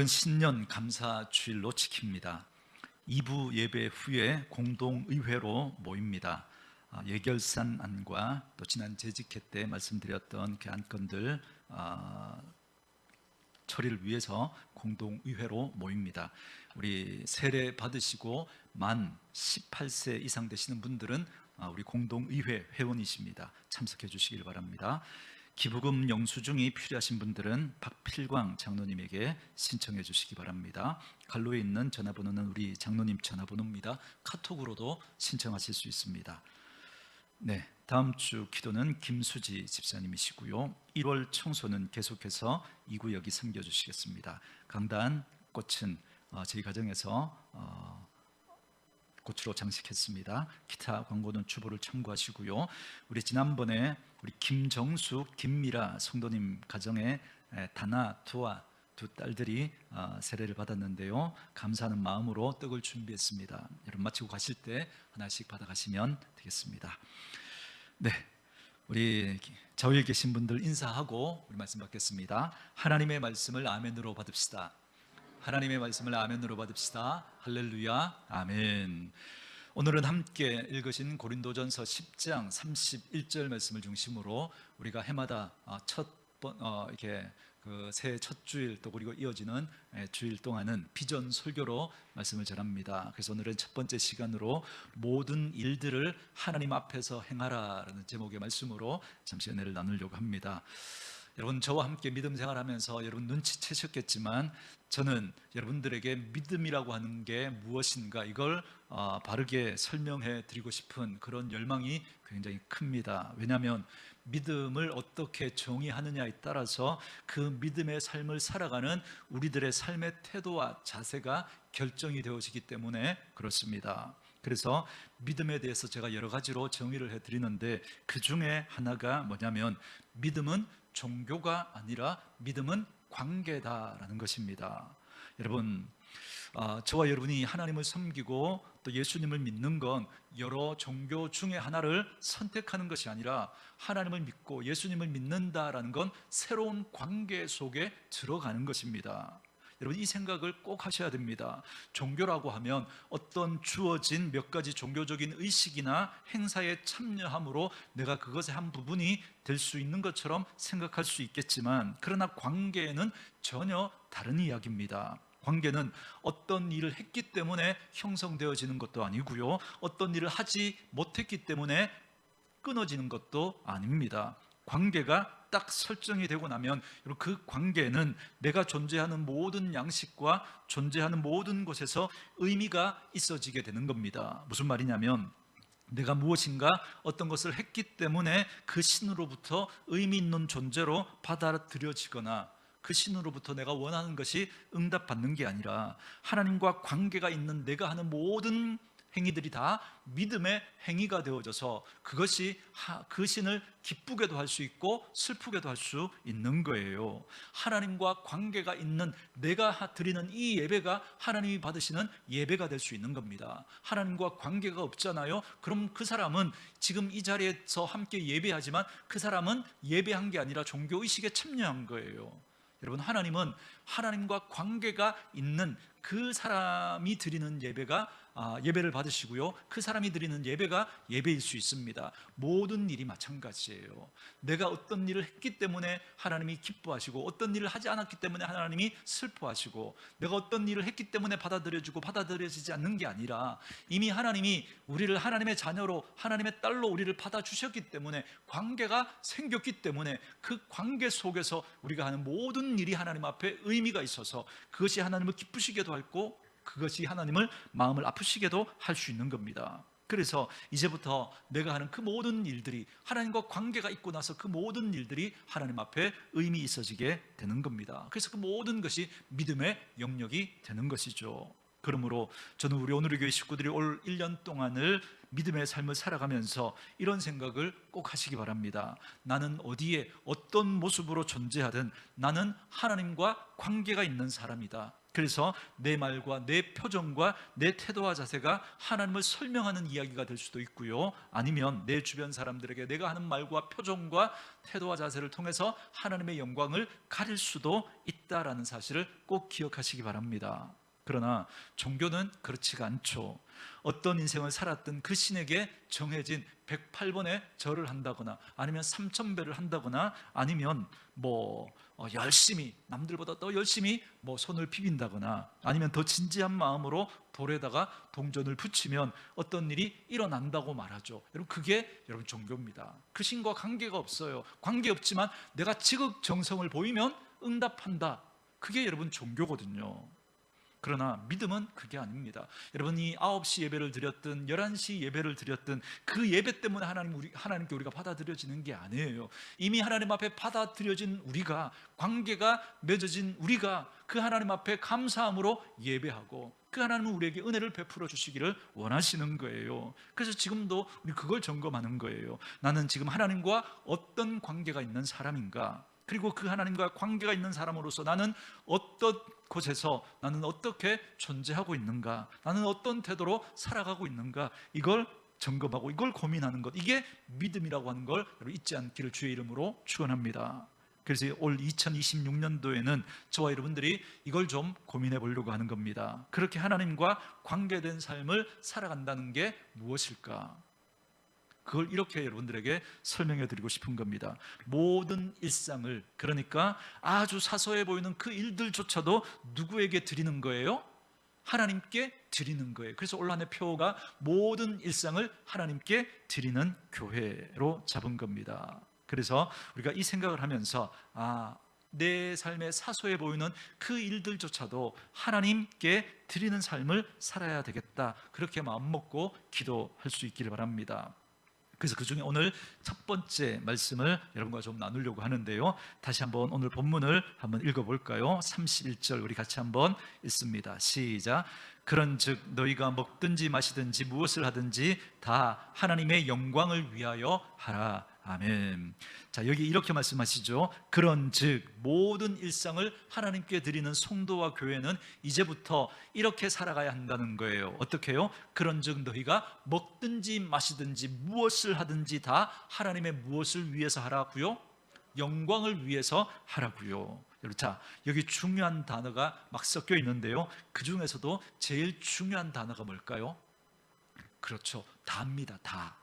오늘은 신년 감사 주일로 지킵니다. 2부 예배 후에 공동의회로 모입니다. 예결산안과 또 지난 재직회 때 말씀드렸던 그 안건들 처리를 위해서 공동의회로 모입니다. 우리 세례 받으시고 만 18세 이상 되시는 분들은 우리 공동의회 회원이십니다. 참석해 주시길 바랍니다. 기부금 영수증이 필요하신 분들은 박필광 장로님에게 신청해 주시기 바랍니다. 갈로에 있는 전화번호는 우리 장로님 전화번호입니다. 카톡으로도 신청하실 수 있습니다. 네, 다음 주 기도는 김수지 집사님이시고요. 1월 청소는 계속해서 이 구역이 섬겨주시겠습니다. 강단 꽃은 저희 가정에서 꽃으로 장식했습니다. 기타 광고는 주보를 참고하시고요. 우리 지난번에 우리 김정숙, 김미라 성도님 가정에 다나, 두아 두 딸들이 세례를 받았는데요. 감사하는 마음으로 떡을 준비했습니다. 여러분 마치고 가실 때 하나씩 받아가시면 되겠습니다. 네, 우리 좌우에 계신 분들 인사하고 우리 말씀 받겠습니다. 하나님의 말씀을 아멘으로 받읍시다. 하나님의 말씀을 아멘으로 받읍시다. 할렐루야, 아멘. 오늘은 함께 읽으신 고린도전서 10장 31절 말씀을 중심으로 우리가 해마다 이렇게 새해 첫 주일 또 그리고 이어지는 주일 동안은 비전 설교로 말씀을 전합니다. 그래서 오늘은 첫 번째 시간으로 모든 일들을 하나님 앞에서 행하라라는 제목의 말씀으로 잠시 은혜를 나누려고 합니다. 여러분, 저와 함께 믿음 생활하면서 여러분 눈치채셨겠지만 저는 여러분들에게 믿음이라고 하는 게 무엇인가 이걸 바르게 설명해 드리고 싶은 그런 열망이 굉장히 큽니다. 왜냐하면 믿음을 어떻게 정의하느냐에 따라서 그 믿음의 삶을 살아가는 우리들의 삶의 태도와 자세가 결정이 되어지기 때문에 그렇습니다. 그래서 믿음에 대해서 제가 여러 가지로 정의를 해드리는데 그 중에 하나가 뭐냐면 믿음은 종교가 아니라 믿음은 관계다라는 것입니다. 여러분, 저와 여러분이 하나님을 섬기고 또 예수님을 믿는 건 여러 종교 중에 하나를 선택하는 것이 아니라 하나님을 믿고 예수님을 믿는다라는 건 새로운 관계 속에 들어가는 것입니다. 여러분, 이 생각을 꼭 하셔야 됩니다. 종교라고 하면 어떤 주어진 몇 가지 종교적인 의식이나 행사에 참여함으로 내가 그것의 한 부분이 될 수 있는 것처럼 생각할 수 있겠지만, 그러나 관계는 전혀 다른 이야기입니다. 관계는 어떤 일을 했기 때문에 형성되어지는 것도 아니고요, 어떤 일을 하지 못했기 때문에 끊어지는 것도 아닙니다. 관계가 딱 설정이 되고 나면 그 관계는 내가 존재하는 모든 양식과 존재하는 모든 곳에서 의미가 있어지게 되는 겁니다. 무슨 말이냐면 내가 무엇인가 어떤 것을 했기 때문에 그 신으로부터 의미 있는 존재로 받아들여지거나 그 신으로부터 내가 원하는 것이 응답받는 게 아니라 하나님과 관계가 있는 내가 하는 모든 행위들이 다 믿음의 행위가 되어져서 그것이 그 신을 기쁘게도 할 수 있고 슬프게도 할 수 있는 거예요. 하나님과 관계가 있는 내가 드리는 이 예배가 하나님이 받으시는 예배가 될 수 있는 겁니다. 하나님과 관계가 없잖아요. 그럼 그 사람은 지금 이 자리에서 함께 예배하지만 그 사람은 예배한 게 아니라 종교의식에 참여한 거예요. 여러분, 하나님은 하나님과 관계가 있는 그 사람이 드리는 예배가 예배를 받으시고요, 그 사람이 드리는 예배가 예배일 수 있습니다. 모든 일이 마찬가지예요. 내가 어떤 일을 했기 때문에 하나님이 기뻐하시고 어떤 일을 하지 않았기 때문에 하나님이 슬퍼하시고, 내가 어떤 일을 했기 때문에 받아들여지고 받아들여지지 않는 게 아니라 이미 하나님이 우리를 하나님의 자녀로 하나님의 딸로 우리를 받아주셨기 때문에 관계가 생겼기 때문에 그 관계 속에서 우리가 하는 모든 일이 하나님 앞에 의미가 있어서 그것이 하나님을 기쁘시게도 하고 그것이 하나님을 마음을 아프시게도 할 수 있는 겁니다. 그래서 이제부터 내가 하는 그 모든 일들이 하나님과 관계가 있고 나서 그 모든 일들이 하나님 앞에 의미 있어지게 되는 겁니다. 그래서 그 모든 것이 믿음의 영역이 되는 것이죠. 그러므로 저는 우리 오늘의 교회 식구들이 올 1년 동안을 믿음의 삶을 살아가면서 이런 생각을 꼭 하시기 바랍니다. 나는 어디에 어떤 모습으로 존재하든 나는 하나님과 관계가 있는 사람이다. 그래서 내 말과 내 표정과 내 태도와 자세가 하나님을 설명하는 이야기가 될 수도 있고요, 아니면 내 주변 사람들에게 내가 하는 말과 표정과 태도와 자세를 통해서 하나님의 영광을 가릴 수도 있다라는 사실을 꼭 기억하시기 바랍니다. 그러나 종교는 그렇지가 않죠. 어떤 인생을 살았던 그 신에게 정해진 108번의 절을 한다거나, 아니면 3000배를 한다거나, 아니면 열심히, 남들보다 더 열심히 손을 비빈다거나, 아니면 더 진지한 마음으로 돌에다가 동전을 붙이면 어떤 일이 일어난다고 말하죠. 여러분, 그게 여러분 종교입니다. 그 신과 관계가 없어요. 관계없지만 내가 지극정성을 보이면 응답한다. 그게 여러분 종교거든요. 그러나 믿음은 그게 아닙니다. 여러분이 9시 예배를 드렸든 11시 예배를 드렸든 그 예배 때문에 하나님께 우리가 받아들여지는 게 아니에요. 이미 하나님 앞에 받아들여진 우리가, 관계가 맺어진 우리가 그 하나님 앞에 감사함으로 예배하고, 그 하나님은 우리에게 은혜를 베풀어 주시기를 원하시는 거예요. 그래서 지금도 우리 그걸 점검하는 거예요. 나는 지금 하나님과 어떤 관계가 있는 사람인가, 그리고 그 하나님과 관계가 있는 사람으로서 나는 어떤 곳에서 나는 어떻게 존재하고 있는가, 나는 어떤 태도로 살아가고 있는가, 이걸 점검하고 이걸 고민하는 것, 이게 믿음이라고 하는 걸 잊지 않기를 주의 이름으로 축원합니다. 그래서 올 2026년도에는 저와 여러분들이 이걸 좀 고민해 보려고 하는 겁니다. 그렇게 하나님과 관계된 삶을 살아간다는 게 무엇일까? 그걸 이렇게 여러분들에게 설명해 드리고 싶은 겁니다. 모든 일상을, 그러니까 아주 사소해 보이는 그 일들조차도 누구에게 드리는 거예요? 하나님께 드리는 거예요. 그래서 올 한 해 표가 모든 일상을 하나님께 드리는 교회로 잡은 겁니다. 그래서 우리가 이 생각을 하면서 내 삶에 사소해 보이는 그 일들조차도 하나님께 드리는 삶을 살아야 되겠다, 그렇게 마음먹고 기도할 수 있기를 바랍니다. 그래서 그 중에 오늘 첫 번째 말씀을 여러분과 좀 나누려고 하는데요, 다시 한번 오늘 본문을 한번 읽어볼까요? 31절 우리 같이 한번 읽습니다. 시작. 그런즉 너희가 먹든지 마시든지 무엇을 하든지 다 하나님의 영광을 위하여 하라. 아멘. 자, 여기 이렇게 말씀하시죠. 그런즉 모든 일상을 하나님께 드리는 성도와 교회는 이제부터 이렇게 살아가야 한다는 거예요. 어떻게요? 그런즉 너희가 먹든지 마시든지 무엇을 하든지 다 하나님의 무엇을 위해서 하라고요? 영광을 위해서 하라고요. 자, 여기 중요한 단어가 막 섞여 있는데요, 그 중에서도 제일 중요한 단어가 뭘까요? 그렇죠, 다입니다. 다.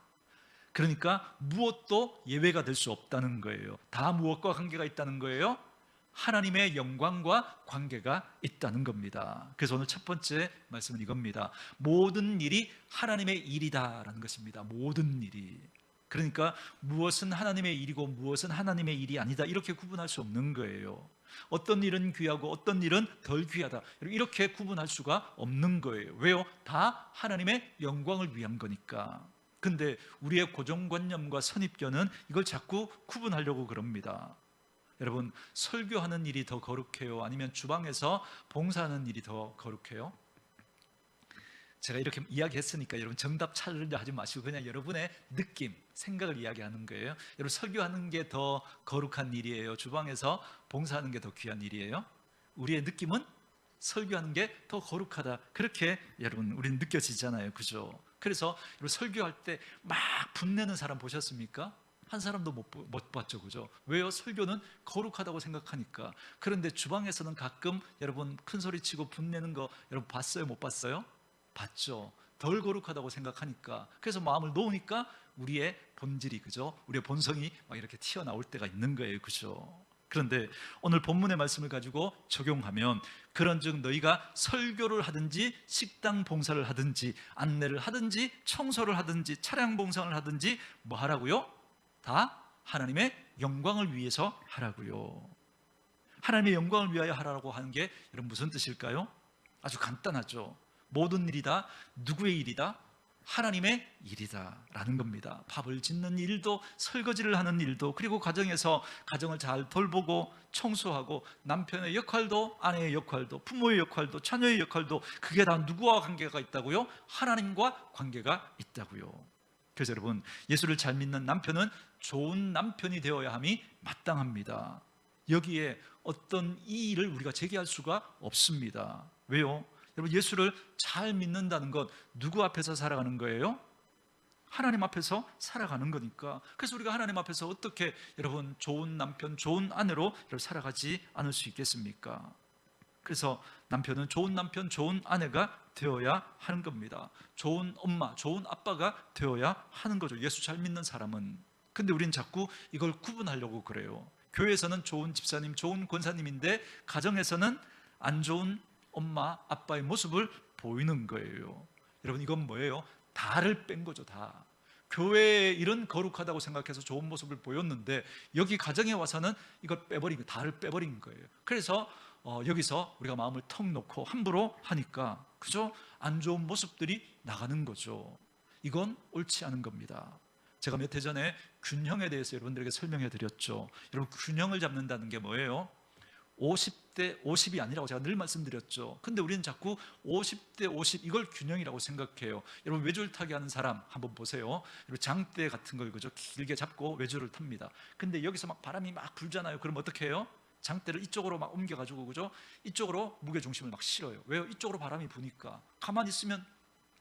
그러니까 무엇도 예외가 될 수 없다는 거예요. 다 무엇과 관계가 있다는 거예요? 하나님의 영광과 관계가 있다는 겁니다. 그래서 오늘 첫 번째 말씀은 이겁니다. 모든 일이 하나님의 일이다라는 것입니다. 모든 일이. 그러니까 무엇은 하나님의 일이고 무엇은 하나님의 일이 아니다, 이렇게 구분할 수 없는 거예요. 어떤 일은 귀하고 어떤 일은 덜 귀하다, 이렇게 구분할 수가 없는 거예요. 왜요? 다 하나님의 영광을 위한 거니까. 근데 우리의 고정관념과 선입견은 이걸 자꾸 구분하려고 그럽니다. 여러분, 설교하는 일이 더 거룩해요? 아니면 주방에서 봉사하는 일이 더 거룩해요? 제가 이렇게 이야기했으니까 여러분 정답 찾으려 하지 마시고 그냥 여러분의 느낌, 생각을 이야기하는 거예요. 여러분, 설교하는 게 더 거룩한 일이에요? 주방에서 봉사하는 게 더 귀한 일이에요? 우리의 느낌은 설교하는 게 더 거룩하다, 그렇게 여러분 우리는 느껴지잖아요. 그죠? 그래서 여러분 설교할 때 막 분내는 사람 보셨습니까? 한 사람도 못 봤죠. 그죠? 왜요? 설교는 거룩하다고 생각하니까. 그런데 주방에서는 가끔 여러분 큰 소리 치고 분내는 거 여러분 봤어요? 못 봤어요? 봤죠. 덜 거룩하다고 생각하니까. 그래서 마음을 놓으니까 우리의 본질이, 그죠? 우리의 본성이 막 이렇게 튀어나올 때가 있는 거예요. 그죠? 그런데 오늘 본문의 말씀을 가지고 적용하면, 그런즉 너희가 설교를 하든지 식당 봉사를 하든지 안내를 하든지 청소를 하든지 차량 봉사를 하든지 뭐 하라고요? 다 하나님의 영광을 위해서 하라고요. 하나님의 영광을 위하여 하라고 하는 게 여러분 무슨 뜻일까요? 아주 간단하죠. 모든 일이 다 누구의 일이다? 하나님의 일이다 라는 겁니다. 밥을 짓는 일도, 설거지를 하는 일도, 그리고 가정에서 가정을 잘 돌보고 청소하고, 남편의 역할도, 아내의 역할도, 부모의 역할도, 자녀의 역할도, 그게 다 누구와 관계가 있다고요? 하나님과 관계가 있다고요. 그래서 여러분, 예수를 잘 믿는 남편은 좋은 남편이 되어야 함이 마땅합니다. 여기에 어떤 이 일을 우리가 제기할 수가 없습니다. 왜요? 여러분, 예수를 잘 믿는다는 건 누구 앞에서 살아가는 거예요? 하나님 앞에서 살아가는 거니까. 그래서 우리가 하나님 앞에서 어떻게 여러분 좋은 남편, 좋은 아내로 살아가지 않을 수 있겠습니까? 그래서 남편은 좋은 남편, 좋은 아내가 되어야 하는 겁니다. 좋은 엄마, 좋은 아빠가 되어야 하는 거죠, 예수 잘 믿는 사람은. 근데 우린 자꾸 이걸 구분하려고 그래요. 교회에서는 좋은 집사님, 좋은 권사님인데 가정에서는 안 좋은 엄마, 아빠의 모습을 보이는 거예요. 여러분, 이건 뭐예요? 다를 뺀 거죠, 다. 교회의 일은 거룩하다고 생각해서 좋은 모습을 보였는데 여기 가정에 와서는 이걸 빼버린 거예요. 다를 빼버린 거예요. 그래서 여기서 우리가 마음을 턱 놓고 함부로 하니까 그죠? 안 좋은 모습들이 나가는 거죠. 이건 옳지 않은 겁니다. 제가 몇 해 전에 균형에 대해서 여러분들에게 설명해 드렸죠. 여러분, 균형을 잡는다는 게 뭐예요? 50대 50이 아니라고 제가 늘 말씀드렸죠. 근데 우리는 자꾸 50대 50 이걸 균형이라고 생각해요. 여러분, 외줄 타기 하는 사람 한번 보세요. 여러분, 장대 같은 걸 그죠? 길게 잡고 외줄을 탑니다. 근데 여기서 막 바람이 막 불잖아요. 그럼 어떻게 해요? 장대를 이쪽으로 막 옮겨가지고 그죠? 이쪽으로 무게 중심을 막 실어요. 왜요? 이쪽으로 바람이 부니까. 가만히 있으면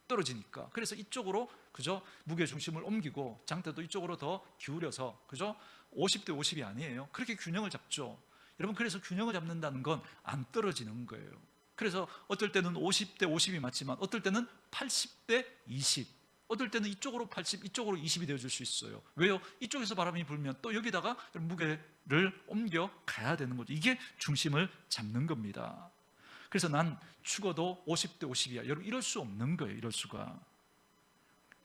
떨어지니까. 그래서 이쪽으로 그죠? 무게 중심을 옮기고 장대도 이쪽으로 더 기울여서 그죠? 50대 50이 아니에요. 그렇게 균형을 잡죠. 여러분, 그래서 균형을 잡는다는 건 안 떨어지는 거예요. 그래서 어떨 때는 50대 50이 맞지만 어떨 때는 80대 20, 어떨 때는 이쪽으로 80, 이쪽으로 20이 되어줄 수 있어요. 왜요? 이쪽에서 바람이 불면 또 여기다가 무게를 옮겨 가야 되는 거죠. 이게 중심을 잡는 겁니다. 그래서 난 죽어도 50대 50이야. 여러분, 이럴 수 없는 거예요. 이럴 수가.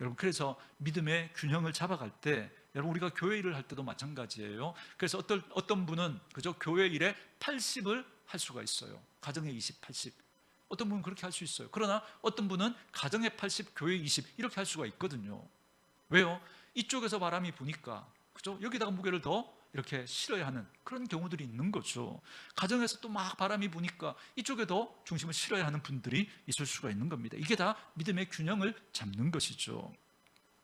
여러분, 그래서 믿음의 균형을 잡아갈 때, 여러분, 우리가 교회 일을 할 때도 마찬가지예요. 그래서 어떤 분은 그저 교회 일에 80을 할 수가 있어요. 가정에 20, 80. 어떤 분은 그렇게 할 수 있어요. 그러나 어떤 분은 가정에 80, 교회 20 이렇게 할 수가 있거든요. 왜요? 이쪽에서 바람이 부니까 그죠? 여기다가 무게를 더 이렇게 실어야 하는 그런 경우들이 있는 거죠. 가정에서 또 막 바람이 부니까 이쪽에 더 중심을 실어야 하는 분들이 있을 수가 있는 겁니다. 이게 다 믿음의 균형을 잡는 것이죠.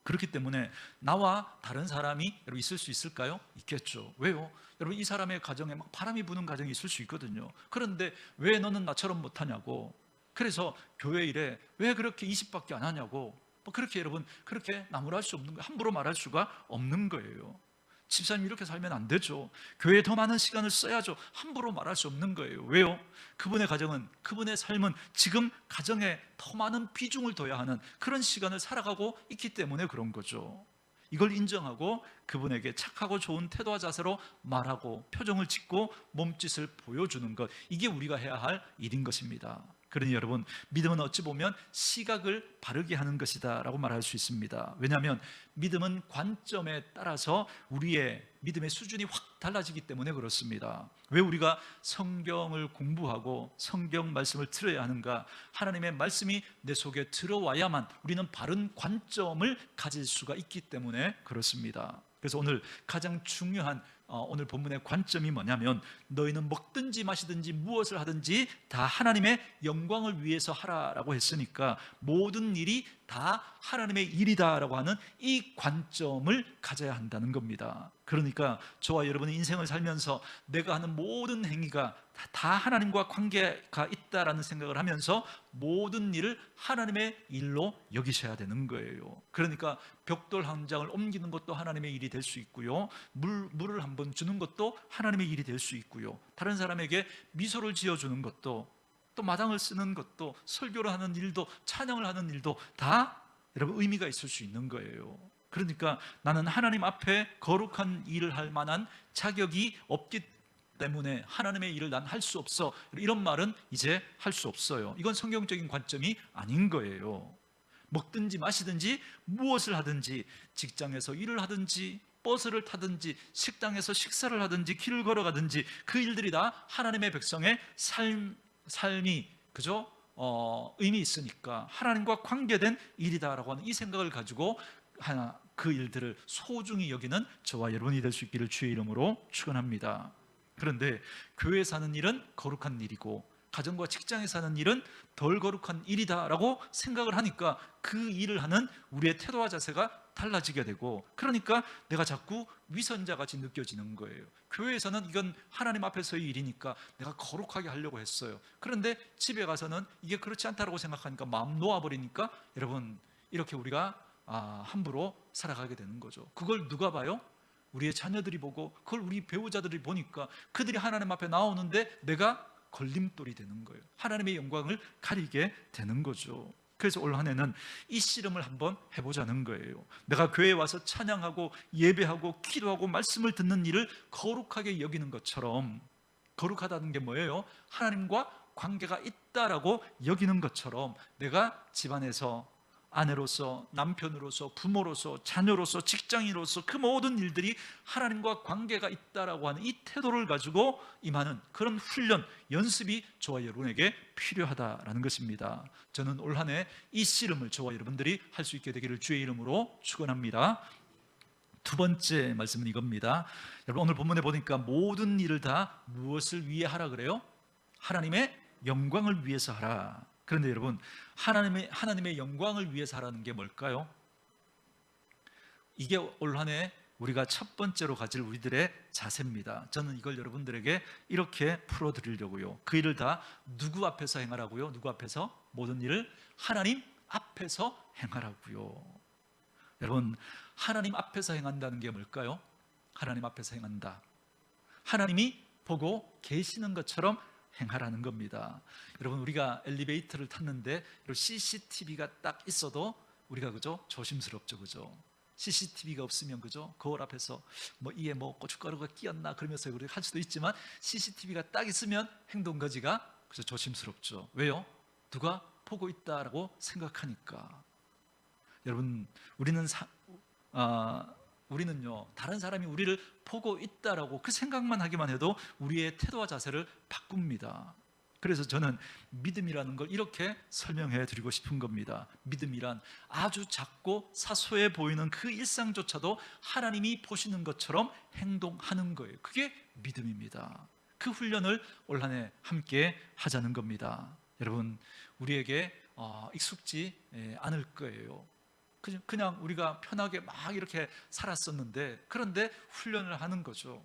그렇기 때문에 나와 다른 사람이 여러분 있을 수 있을까요? 있겠죠. 왜요? 여러분, 이 사람의 가정에 막 바람이 부는 가정이 있을 수 있거든요. 그런데 왜 너는 나처럼 못하냐고, 그래서 교회 일에 왜 그렇게 20밖에 안 하냐고, 그렇게 여러분 그렇게 나무랄 수 없는 거예요. 함부로 말할 수가 없는 거예요. 집사님, 이렇게 살면 안 되죠. 교회에 더 많은 시간을 써야죠. 함부로 말할 수 없는 거예요. 왜요? 그분의 가정은, 그분의 삶은 지금 가정에 더 많은 비중을 둬야 하는 그런 시간을 살아가고 있기 때문에 그런 거죠. 이걸 인정하고 그분에게 착하고 좋은 태도와 자세로 말하고 표정을 짓고 몸짓을 보여주는 것, 이게 우리가 해야 할 일인 것입니다. 그러니 여러분, 믿음은 어찌 보면 시각을 바르게 하는 것이다 라고 말할 수 있습니다. 왜냐하면 믿음은 관점에 따라서 우리의 믿음의 수준이 확 달라지기 때문에 그렇습니다. 왜 우리가 성경을 공부하고 성경 말씀을 들어야 하는가? 하나님의 말씀이 내 속에 들어와야만 우리는 바른 관점을 가질 수가 있기 때문에 그렇습니다. 그래서 오늘 가장 중요한 오늘 본문의 관점이 뭐냐면, 너희는 먹든지 마시든지 무엇을 하든지 다 하나님의 영광을 위해서 하라라고 했으니까 모든 일이 다 하나님의 일이다라고 하는 이 관점을 가져야 한다는 겁니다. 그러니까 저와 여러분의 인생을 살면서 내가 하는 모든 행위가 다 하나님과 관계가 있다라는 생각을 하면서 모든 일을 하나님의 일로 여기셔야 되는 거예요. 그러니까 벽돌 한 장을 옮기는 것도 하나님의 일이 될 수 있고요, 물을 한번 주는 것도 하나님의 일이 될 수 있고요, 다른 사람에게 미소를 지어주는 것도, 또 마당을 쓰는 것도, 설교를 하는 일도, 찬양을 하는 일도 다 여러분 의미가 있을 수 있는 거예요. 그러니까 나는 하나님 앞에 거룩한 일을 할 만한 자격이 없기 때문에 하나님의 일을 난 할 수 없어, 이런 말은 이제 할 수 없어요. 이건 성경적인 관점이 아닌 거예요. 먹든지 마시든지 무엇을 하든지, 직장에서 일을 하든지 버스를 타든지 식당에서 식사를 하든지 길을 걸어가든지 그 일들이 다 하나님의 백성의 삶이 그죠? 의미 있으니까 하나님과 관계된 일이다라고 하는 이 생각을 가지고 그 일들을 소중히 여기는 저와 여러분이 될 수 있기를 주의 이름으로 축원합니다. 그런데 교회에 사는 일은 거룩한 일이고 가정과 직장에 사는 일은 덜 거룩한 일이다라고 생각을 하니까 그 일을 하는 우리의 태도와 자세가 달라지게 되고, 그러니까 내가 자꾸 위선자같이 느껴지는 거예요. 교회에서는 이건 하나님 앞에서의 일이니까 내가 거룩하게 하려고 했어요. 그런데 집에 가서는 이게 그렇지 않다고 생각하니까 마음 놓아버리니까 여러분, 이렇게 우리가 함부로 살아가게 되는 거죠. 그걸 누가 봐요? 우리의 자녀들이 보고, 그걸 우리 배우자들이 보니까 그들이 하나님 앞에 나오는데 내가 걸림돌이 되는 거예요. 하나님의 영광을 가리게 되는 거죠. 그래서 올 한 해는 이 씨름을 한번 해보자는 거예요. 내가 교회에 와서 찬양하고 예배하고 기도하고 말씀을 듣는 일을 거룩하게 여기는 것처럼, 거룩하다는 게 뭐예요? 하나님과 관계가 있다라고 여기는 것처럼 내가 집안에서 아내로서, 남편으로서, 부모로서, 자녀로서, 직장인으로서 그 모든 일들이 하나님과 관계가 있다라고 하는 이 태도를 가지고 임하는 그런 훈련, 연습이 저와 여러분에게 필요하다라는 것입니다. 저는 올 한 해 이 씨름을 저와 여러분들이 할 수 있게 되기를 주의 이름으로 축원합니다. 두 번째 말씀은 이겁니다. 여러분, 오늘 본문에 보니까 모든 일을 다 무엇을 위해 하라 그래요? 하나님의 영광을 위해서 하라. 그런데 여러분, 하나님의 영광을 위해서 하라는 게 뭘까요? 이게 올 한 해 우리가 첫 번째로 가질 우리들의 자세입니다. 저는 이걸 여러분들에게 이렇게 풀어드리려고요. 그 일을 다 누구 앞에서 행하라고요? 누구 앞에서? 모든 일을 하나님 앞에서 행하라고요. 여러분, 하나님 앞에서 행한다는 게 뭘까요? 하나님 앞에서 행한다. 하나님이 보고 계시는 것처럼 행하라는 겁니다. 여러분, 우리가 엘리베이터를 탔는데 CCTV가 딱 있어도 우리가 그죠? 조심스럽죠, 그죠? CCTV가 없으면 그죠? 거울 앞에서 이에 고춧가루가 끼었나 그러면서 우리가 할 수도 있지만, CCTV가 딱 있으면 행동 거지가 그죠? 조심스럽죠. 왜요? 누가 보고 있다라고 생각하니까. 여러분, 우리는요, 다른 사람이 우리를 보고 있다라고 그 생각만 하기만 해도 우리의 태도와 자세를 바꿉니다. 그래서 저는 믿음이라는 걸 이렇게 설명해 드리고 싶은 겁니다. 믿음이란 아주 작고 사소해 보이는 그 일상조차도 하나님이 보시는 것처럼 행동하는 거예요. 그게 믿음입니다. 그 훈련을 올 한 해 함께 하자는 겁니다. 여러분, 우리에게 익숙지 않을 거예요. 그냥 우리가 편하게 막 이렇게 살았었는데, 그런데 훈련을 하는 거죠.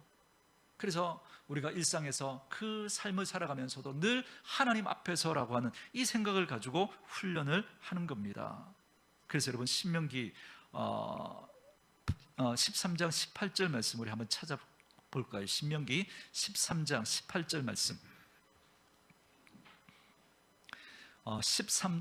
그래서 우리가 일상에서 그 삶을 살아가면서도 늘 하나님 앞에서라고 하는 이 생각을 가지고 훈련을 하는 겁니다. 그래서 여러분, 신명기 13장 18절 말씀 우리 한번 찾아볼까요? 신명기 13장 18절 말씀.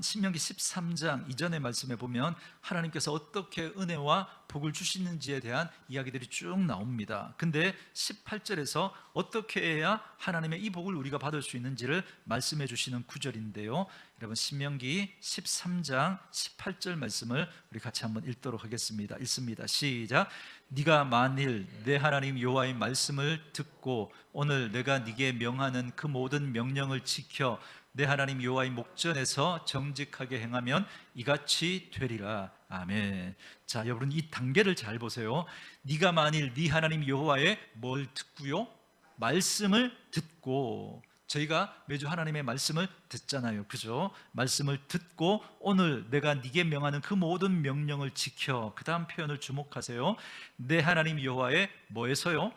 신명기 13장 이전의 말씀에 보면 하나님께서 어떻게 은혜와 복을 주시는지에 대한 이야기들이 쭉 나옵니다. 근데 18절에서 어떻게 해야 하나님의 이 복을 우리가 받을 수 있는지를 말씀해 주시는 구절인데요, 여러분, 신명기 13장 18절 말씀을 우리 같이 한번 읽도록 하겠습니다. 읽습니다. 시작. 네가 만일 내 하나님 여호와의 말씀을 듣고 오늘 내가 네게 명하는 그 모든 명령을 지켜 내 하나님 여호와의 목전에서 정직하게 행하면 이같이 되리라. 아멘. 자, 여러분, 이 단계를 잘 보세요. 네가 만일 네 하나님 여호와의 뭘 듣고요? 말씀을 듣고. 저희가 매주 하나님의 말씀을 듣잖아요, 그죠? 말씀을 듣고 오늘 내가 네게 명하는 그 모든 명령을 지켜. 그 다음 표현을 주목하세요. 내 하나님 여호와의 뭐에서요?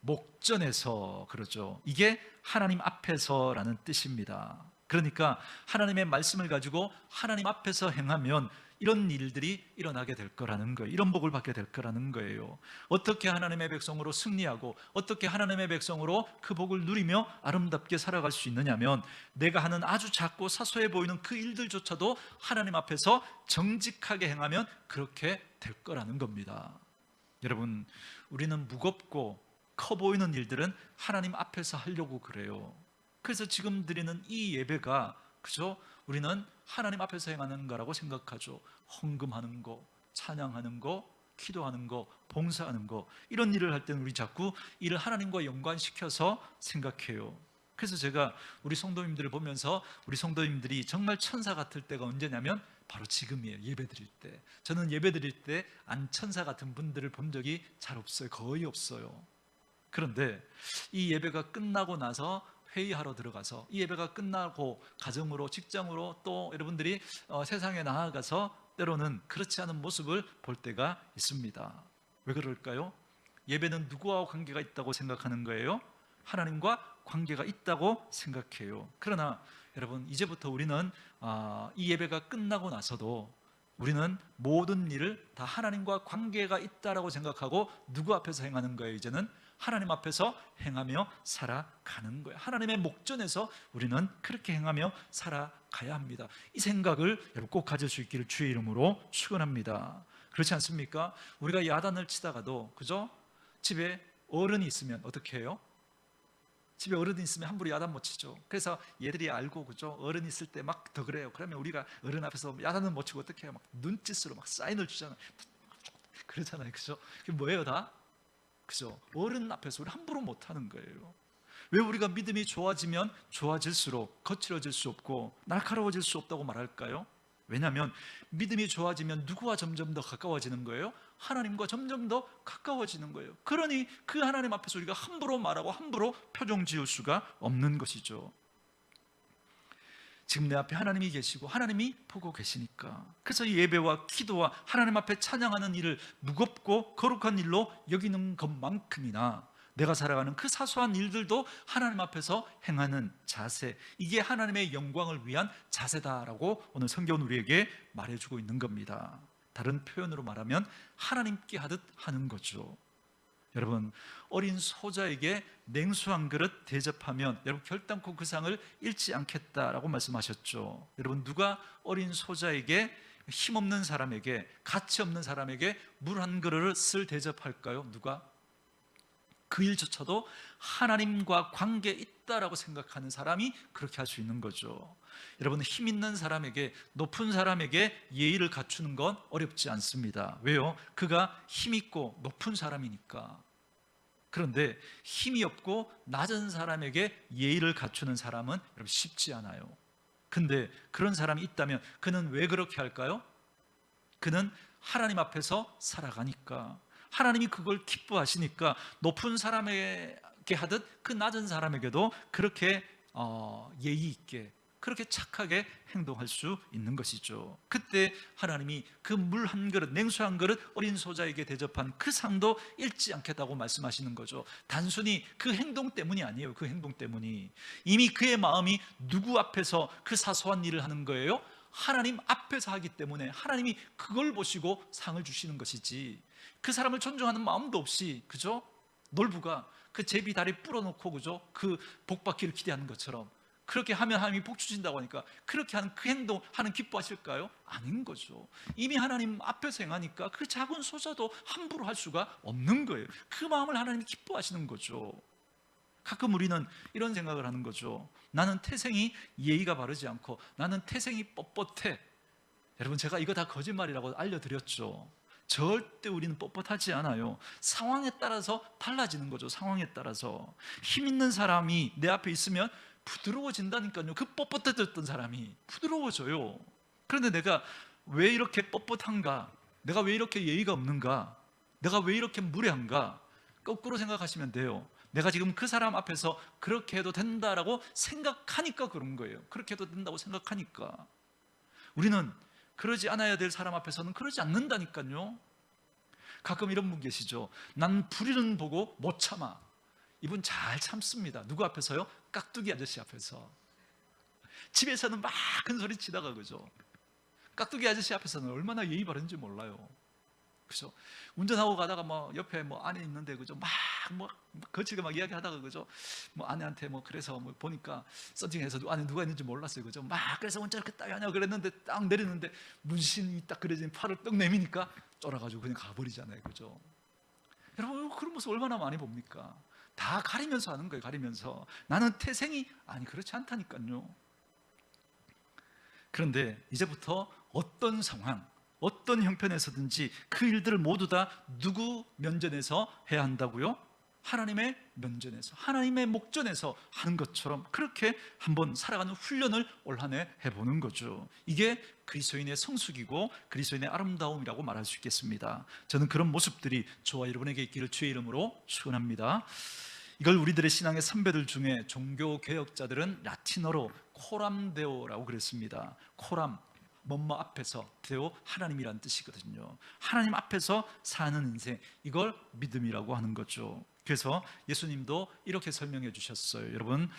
목전에서. 그러죠. 이게 하나님 앞에서라는 뜻입니다. 그러니까 하나님의 말씀을 가지고 하나님 앞에서 행하면 이런 일들이 일어나게 될 거라는 거예요. 이런 복을 받게 될 거라는 거예요. 어떻게 하나님의 백성으로 승리하고 어떻게 하나님의 백성으로 그 복을 누리며 아름답게 살아갈 수 있느냐면, 내가 하는 아주 작고 사소해 보이는 그 일들조차도 하나님 앞에서 정직하게 행하면 그렇게 될 거라는 겁니다. 여러분, 우리는 무겁고 커 보이는 일들은 하나님 앞에서 하려고 그래요. 그래서 지금 드리는 이 예배가 그죠? 우리는 하나님 앞에서 행하는 거라고 생각하죠. 헌금하는 거, 찬양하는 거, 기도하는 거, 봉사하는 거, 이런 일을 할 때는 우리 자꾸 이를 하나님과 연관시켜서 생각해요. 그래서 제가 우리 성도님들을 보면서 우리 성도님들이 정말 천사 같을 때가 언제냐면 바로 지금이에요. 예배 드릴 때. 저는 예배 드릴 때 안 천사 같은 분들을 본 적이 잘 없어요. 거의 없어요. 그런데 이 예배가 끝나고 나서 회의하러 들어가서, 이 예배가 끝나고 가정으로, 직장으로, 또 여러분들이 세상에 나아가서 때로는 그렇지 않은 모습을 볼 때가 있습니다. 왜 그럴까요? 예배는 누구와 관계가 있다고 생각하는 거예요? 하나님과 관계가 있다고 생각해요. 그러나 여러분, 이제부터 우리는 이 예배가 끝나고 나서도 우리는 모든 일을 다 하나님과 관계가 있다라고 생각하고 누구 앞에서 행하는 거예요? 이제는 하나님 앞에서 행하며 살아가는 거예요. 하나님의 목전에서 우리는 그렇게 행하며 살아가야 합니다. 이 생각을 여러분 꼭 가질 수 있기를 주의 이름으로 축원합니다. 그렇지 않습니까? 우리가 야단을 치다가도, 그죠? 집에 어른이 있으면 어떻게 해요? 집에 어른이 있으면 함부로 야단 못 치죠. 그래서 얘들이 알고, 그죠? 어른이 있을 때 막 더 그래요. 그러면 우리가 어른 앞에서 야단은 못 치고 어떻게 해요? 막 눈짓으로 막 사인을 주잖아요. 그러잖아요, 그죠? 그게 뭐예요, 다? 그죠? 어른 앞에서 우리 함부로 못 하는 거예요. 왜 우리가 믿음이 좋아지면 좋아질수록 거칠어질 수 없고 날카로워질 수 없다고 말할까요? 왜냐하면 믿음이 좋아지면 누구와 점점 더 가까워지는 거예요? 하나님과 점점 더 가까워지는 거예요. 그러니 그 하나님 앞에서 우리가 함부로 말하고 함부로 표정 지을 수가 없는 것이죠. 지금 내 앞에 하나님이 계시고 하나님이 보고 계시니까, 그래서 이 예배와 기도와 하나님 앞에 찬양하는 일을 무겁고 거룩한 일로 여기는 것만큼이나 내가 살아가는 그 사소한 일들도 하나님 앞에서 행하는 자세, 이게 하나님의 영광을 위한 자세다라고 오늘 성경은 우리에게 말해주고 있는 겁니다. 다른 표현으로 말하면 하나님께 하듯 하는 거죠. 여러분, 어린 소자에게 냉수 한 그릇 대접하면 여러분 결단코 그 상을 잃지 않겠다라고 말씀하셨죠. 여러분, 누가 어린 소자에게, 힘없는 사람에게, 가치 없는 사람에게 물 한 그릇을 대접할까요? 누가? 그 일조차도 하나님과 관계 있다라고 생각하는 사람이 그렇게 할 수 있는 거죠. 여러분, 힘 있는 사람에게, 높은 사람에게 예의를 갖추는 건 어렵지 않습니다. 왜요? 그가 힘 있고 높은 사람이니까. 그런데 힘이 없고 낮은 사람에게 예의를 갖추는 사람은 여러분 쉽지 않아요. 근데 그런 사람이 있다면 그는 왜 그렇게 할까요? 그는 하나님 앞에서 살아가니까, 하나님이 그걸 기뻐하시니까 높은 사람에게 하듯 그 낮은 사람에게도 그렇게 예의 있게, 그렇게 착하게 행동할 수 있는 것이죠. 그때 하나님이 그 물 한 그릇, 냉수 한 그릇 어린 소자에게 대접한 그 상도 잃지 않겠다고 말씀하시는 거죠. 단순히 그 행동 때문이 아니에요. 그 행동 때문이 이미 그의 마음이 누구 앞에서 그 사소한 일을 하는 거예요? 하나님 앞에서 하기 때문에 하나님이 그걸 보시고 상을 주시는 것이지, 그 사람을 존중하는 마음도 없이, 그죠? 놀부가 그 제비 다리 불어놓고, 그죠? 그 복 받기를 기대하는 것처럼 그렇게 하면 하나님이 복 주신다고 하니까 그렇게 하는 그 행동 하나님 기뻐하실까요? 아닌 거죠. 이미 하나님 앞에서 행하니까 그 작은 소자도 함부로 할 수가 없는 거예요. 그 마음을 하나님이 기뻐하시는 거죠. 가끔 우리는 이런 생각을 하는 거죠. 나는 태생이 예의가 바르지 않고 나는 태생이 뻣뻣해. 여러분, 제가 이거 다 거짓말이라고 알려드렸죠. 절대 우리는 뻣뻣하지 않아요. 상황에 따라서 달라지는 거죠. 상황에 따라서 힘 있는 사람이 내 앞에 있으면 부드러워진다니까요. 그 뻣뻣해졌던 사람이 부드러워져요. 그런데 내가 왜 이렇게 뻣뻣한가? 내가 왜 이렇게 예의가 없는가? 내가 왜 이렇게 무례한가? 거꾸로 생각하시면 돼요. 내가 지금 그 사람 앞에서 그렇게 해도 된다라고 생각하니까 그런 거예요. 그렇게 해도 된다고 생각하니까. 우리는 그러지 않아야 될 사람 앞에서는 그러지 않는다니까요. 가끔 이런 분 계시죠. 난 불의는 보고 못 참아. 이분 잘 참습니다. 누구 앞에서요? 깍두기 아저씨 앞에서. 집에서는 막 큰 소리 치다가, 그죠? 깍두기 아저씨 앞에서는 얼마나 예의 바른지 몰라요. 그죠? 운전하고 가다가 뭐 옆에 뭐 아내 있는데, 그죠? 막 거칠게 막 이야기하다가, 그죠? 뭐 아내한테 뭐 그래서 뭐 보니까 썬팅해서 안에 누가 있는지 몰랐어요. 그죠? 막 그래서 운전 이렇게 딱 하냐고 그랬는데 딱 내리는데 문신이 딱 그려진 팔을 떡 내미니까 쫄아가지고 그냥 가버리잖아요. 그죠? 여러분, 그런 모습 얼마나 많이 봅니까? 다 가리면서 하는 거예요. 가리면서. 나는 태생이, 아니 그렇지 않다니까요. 그런데 이제부터 어떤 상황, 어떤 형편에서든지 그 일들을 모두 다 누구 면전에서 해야 한다고요? 하나님의 면전에서, 하나님의 목전에서 하는 것처럼 그렇게 한번 살아가는 훈련을 올 한 해 해보는 거죠. 이게 그리스도인의 성숙이고 그리스도인의 아름다움이라고 말할 수 있겠습니다. 저는 그런 모습들이 저와 여러분에게 있기를 주의 이름으로 축원합니다. 이걸 우리들의 신앙의 선배들 중에 종교 개혁자들은 라틴어로 코람데오라고 그랬습니다. 코람, 뭐뭐 앞에서, 데오 하나님이란 뜻이거든요. 하나님 앞에서 사는 인생, 이걸 믿음이라고 하는 거죠. 그래서 예수님도 이렇게 설명해 주셨어요. 여러분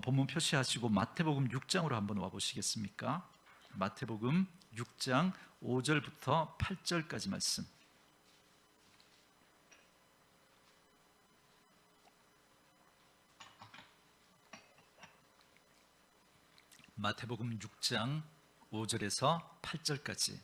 본문 표시하시고 마태복음 6장으로 한번 와보시겠습니까? 마태복음 6장 5절부터 8절까지 말씀. 마태복음 6장 5절에서 8절까지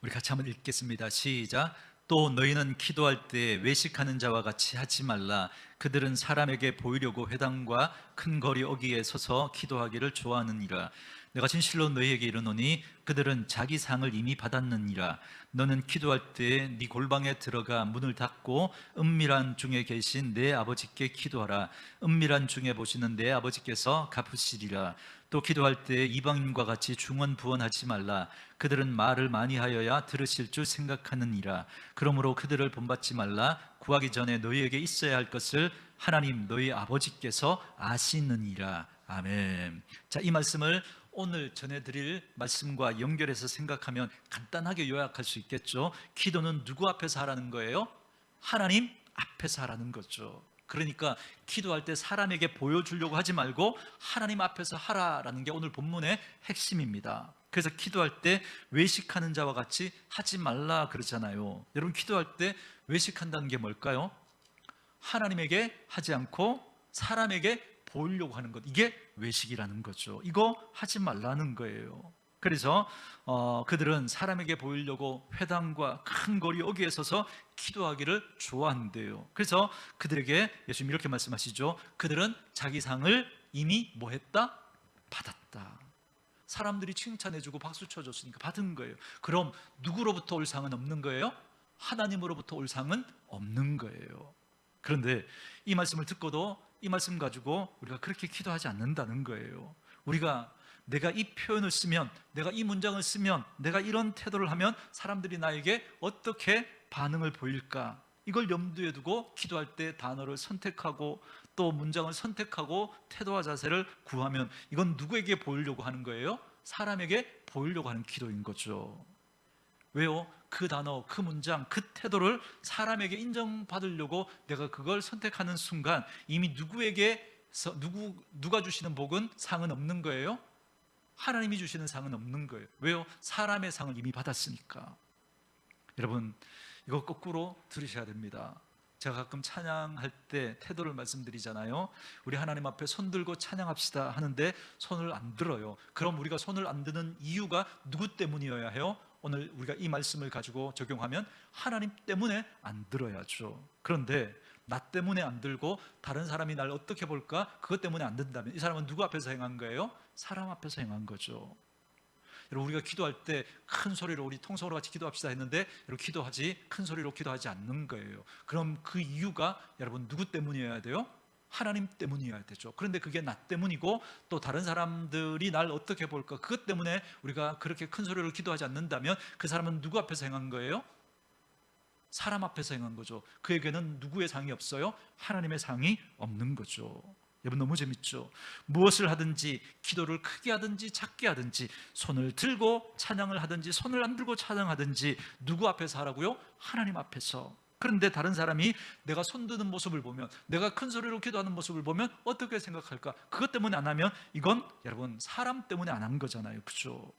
우리 같이 한번 읽겠습니다. 시작. 또 너희는 기도할 때 외식하는 자와 같이 하지 말라. 그들은 사람에게 보이려고 회당과 큰 거리 어귀에 서서 기도하기를 좋아하느니라. 내가 진실로 너희에게 이르노니 그들은 자기 상을 이미 받았느니라. 너는 기도할 때 네 골방에 들어가 문을 닫고 은밀한 중에 계신 내 아버지께 기도하라. 은밀한 중에 보시는 내 아버지께서 갚으시리라. 또 기도할 때 이방인과 같이 중언부언하지 말라. 그들은 말을 많이 하여야 들으실 줄 생각하느니라. 그러므로 그들을 본받지 말라. 구하기 전에 너희에게 있어야 할 것을 하나님 너희 아버지께서 아시느니라. 아멘. 자, 이 말씀을 오늘 전해드릴 말씀과 연결해서 생각하면 간단하게 요약할 수 있겠죠. 기도는 누구 앞에서 하라는 거예요? 하나님 앞에서 하라는 거죠. 그러니까 기도할 때 사람에게 보여주려고 하지 말고 하나님 앞에서 하라라는 게 오늘 본문의 핵심입니다. 그래서 기도할 때 외식하는 자와 같이 하지 말라 그러잖아요. 여러분 기도할 때 외식한다는 게 뭘까요? 하나님에게 하지 않고 사람에게 보이려고 하는 것, 이게 외식이라는 거죠. 이거 하지 말라는 거예요. 그래서 그들은 사람에게 보이려고 회당과 큰 거리 어귀에 서서 기도하기를 좋아한대요. 그래서 그들에게 예수님 이렇게 말씀하시죠. 그들은 자기 상을 이미 뭐 했다? 받았다. 사람들이 칭찬해주고 박수 쳐줬으니까 받은 거예요. 그럼 누구로부터 올 상은 없는 거예요? 하나님으로부터 올 상은 없는 거예요. 그런데 이 말씀을 듣고도 이 말씀 가지고 우리가 그렇게 기도하지 않는다는 거예요. 우리가 내가 이 표현을 쓰면, 내가 이 문장을 쓰면, 내가 이런 태도를 하면 사람들이 나에게 어떻게 반응을 보일까? 이걸 염두에 두고 기도할 때 단어를 선택하고 또 문장을 선택하고 태도와 자세를 구하면 이건 누구에게 보이려고 하는 거예요? 사람에게 보이려고 하는 기도인 거죠. 왜요? 그 단어, 그 문장, 그 태도를 사람에게 인정받으려고 내가 그걸 선택하는 순간 이미 누가 주시는 복은 상은 없는 거예요? 하나님이 주시는 상은 없는 거예요. 왜요? 사람의 상을 이미 받았으니까. 여러분 이거 거꾸로 들으셔야 됩니다. 제가 가끔 찬양할 때 태도를 말씀드리잖아요. 우리 하나님 앞에 손 들고 찬양합시다 하는데 손을 안 들어요. 그럼 우리가 손을 안 드는 이유가 누구 때문이어야 해요? 오늘 우리가 이 말씀을 가지고 적용하면 하나님 때문에 안 들어야죠. 그런데 나 때문에 안 들고 다른 사람이 날 어떻게 볼까? 그것 때문에 안 든다면 이 사람은 누구 앞에서 행한 거예요? 사람 앞에서 행한 거죠. 여러분 우리가 기도할 때 큰 소리로 우리 통성으로 같이 기도합시다 했는데 여러분 기도하지 큰 소리로 기도하지 않는 거예요. 그럼 그 이유가 여러분 누구 때문이어야 돼요? 하나님 때문이어야 되죠. 그런데 그게 나 때문이고 또 다른 사람들이 날 어떻게 볼까? 그것 때문에 우리가 그렇게 큰 소리로 기도하지 않는다면 그 사람은 누구 앞에서 행한 거예요? 사람 앞에서 행한 거죠. 그에게는 누구의 상이 없어요? 하나님의 상이 없는 거죠. 여러분 너무 재밌죠? 무엇을 하든지 기도를 크게 하든지 작게 하든지 손을 들고 찬양을 하든지 손을 안 들고 찬양하든지 누구 앞에서 하라고요? 하나님 앞에서. 그런데 다른 사람이 내가 손 드는 모습을 보면 내가 큰 소리로 기도하는 모습을 보면 어떻게 생각할까? 그것 때문에 안 하면 이건 여러분 사람 때문에 안 한 거잖아요. 그렇죠?